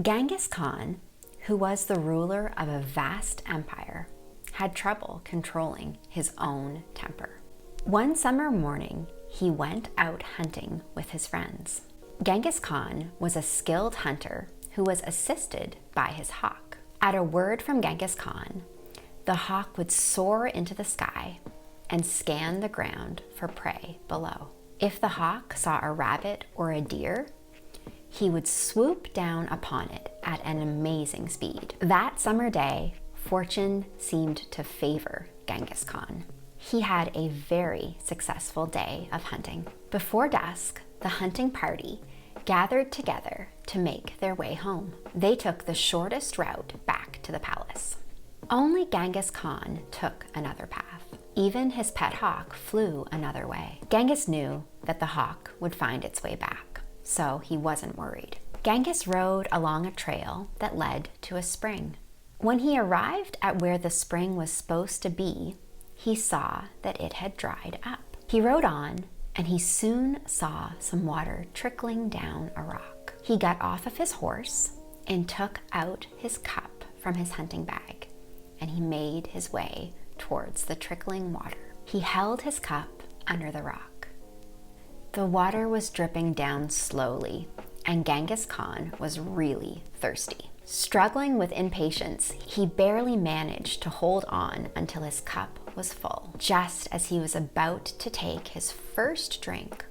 Genghis Khan, who was the ruler of a vast empire, had trouble controlling his own temper. One summer morning, he went out hunting with his friends. Genghis Khan was a skilled hunter who was assisted by his hawk. At a word from Genghis Khan, the hawk would soar into the sky and scan the ground for prey below. If the hawk saw a rabbit or a deer, he would swoop down upon it at an amazing speed. That summer day, fortune seemed to favor Genghis Khan. He had a very successful day of hunting. Before dusk, the hunting party gathered together to make their way home. They took the shortest route back to the palace. Only Genghis Khan took another path. Even his pet hawk flew another way. Genghis knew that the hawk would find its way back, so he wasn't worried. Genghis rode along a trail that led to a spring. When he arrived at where the spring was supposed to be, he saw that it had dried up. He rode on, and he soon saw some water trickling down a rock. He got off of his horse and took out his cup from his hunting bag, and he made his way towards the trickling water. He held his cup under the rock. The water was dripping down slowly, and Genghis Khan was really thirsty. Struggling with impatience, he barely managed to hold on until his cup was full. Just as he was about to take his first drink,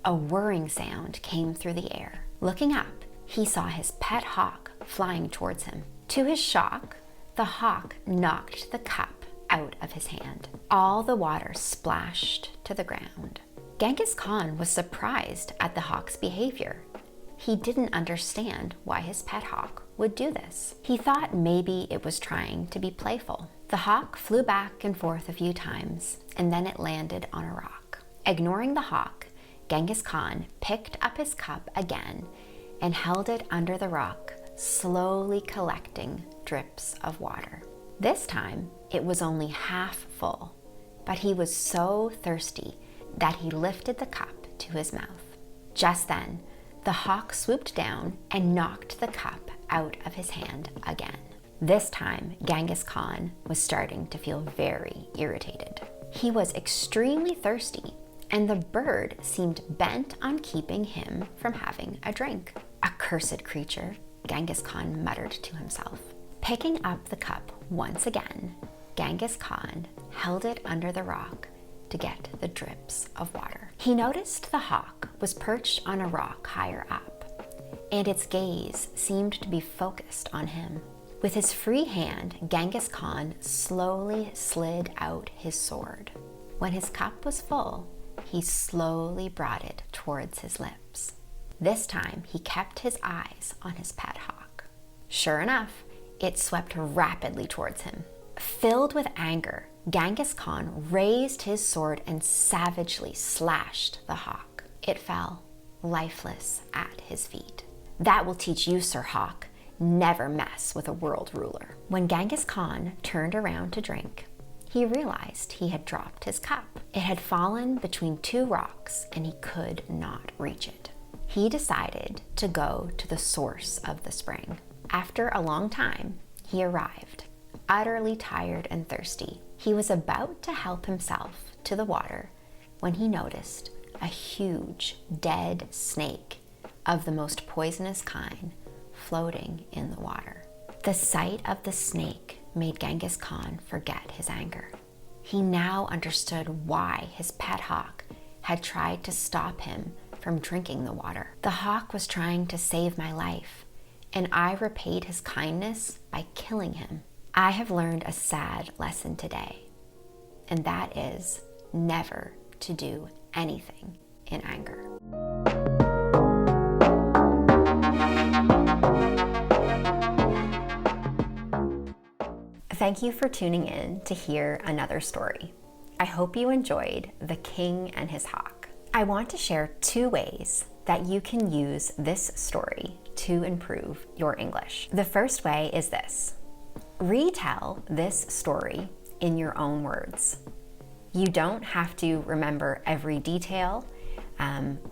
a whirring sound came through the air. Looking up, he saw his pet hawk flying towards him. To his shock, the hawk knocked the cup out of his hand. All the water splashed to the ground. Genghis Khan was surprised at the hawk's behavior. He didn't understand why his pet hawk would do this. He thought maybe it was trying to be playful. The hawk flew back and forth a few times, and then it landed on a rock. Ignoring the hawk, Genghis Khan picked up his cup again and held it under the rock, slowly collecting drips of water. This time, it was only half full, but he was so thirsty that he lifted the cup to his mouth. Just then, the hawk swooped down and knocked the cup out of his hand again. This time, Genghis Khan was starting to feel very irritated. He was extremely thirsty, and the bird seemed bent on keeping him from having a drink. Accursed creature, Genghis Khan muttered to himself. Picking up the cup once again, Genghis Khan held it under the rock to get the drips of water. He noticed the hawk was perched on a rock higher up, and its gaze seemed to be focused on him. With his free hand, Genghis Khan slowly slid out his sword. When his cup was full, he slowly brought it towards his lips. This time, he kept his eyes on his pet hawk. Sure enough, it swept rapidly towards him. Filled with anger, Genghis Khan raised his sword and savagely slashed the hawk. It fell lifeless at his feet. That will teach you, Sir Hawk. Never mess with a world ruler. When Genghis Khan turned around to drink, he realized he had dropped his cup. It had fallen between two rocks and he could not reach it. He decided to go to the source of the spring. After a long time, he arrived, utterly tired and thirsty. He was about to help himself to the water when he noticed a huge dead snake of the most poisonous kind floating in the water. The sight of the snake made Genghis Khan forget his anger. He now understood why his pet hawk had tried to stop him from drinking the water. The hawk was trying to save my life, and I repaid his kindness by killing him. I have learned a sad lesson today, and that is never to do anything in anger. Thank you for tuning in to hear another story. I hope you enjoyed The King and His Hawk. I want to share 2 ways that you can use this story to improve your English. The first way is this. Retell this story in your own words. You don't have to remember every detail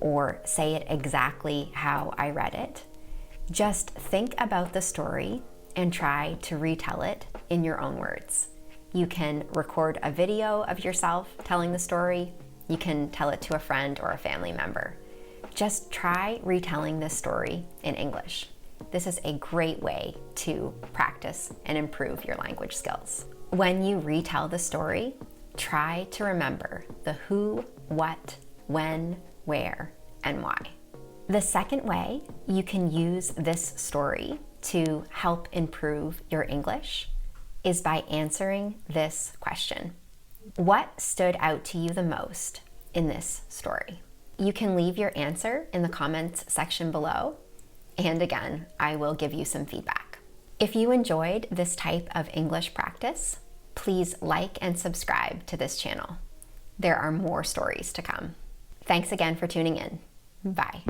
or say it exactly how I read it, Just think about the story and try to retell it in your own words. You can record a video of yourself telling the story. You can tell it to a friend or a family member. Just try retelling this story in English. This is a great way to practice and improve your language skills. When you retell the story, try to remember the who, what, when, where, and why. The second way you can use this story to help improve your English is by answering this question. What stood out to you the most in this story? You can leave your answer in the comments section below, and again, I will give you some feedback. If you enjoyed this type of English practice, please like and subscribe to this channel. There are more stories to come. Thanks again for tuning in. Bye.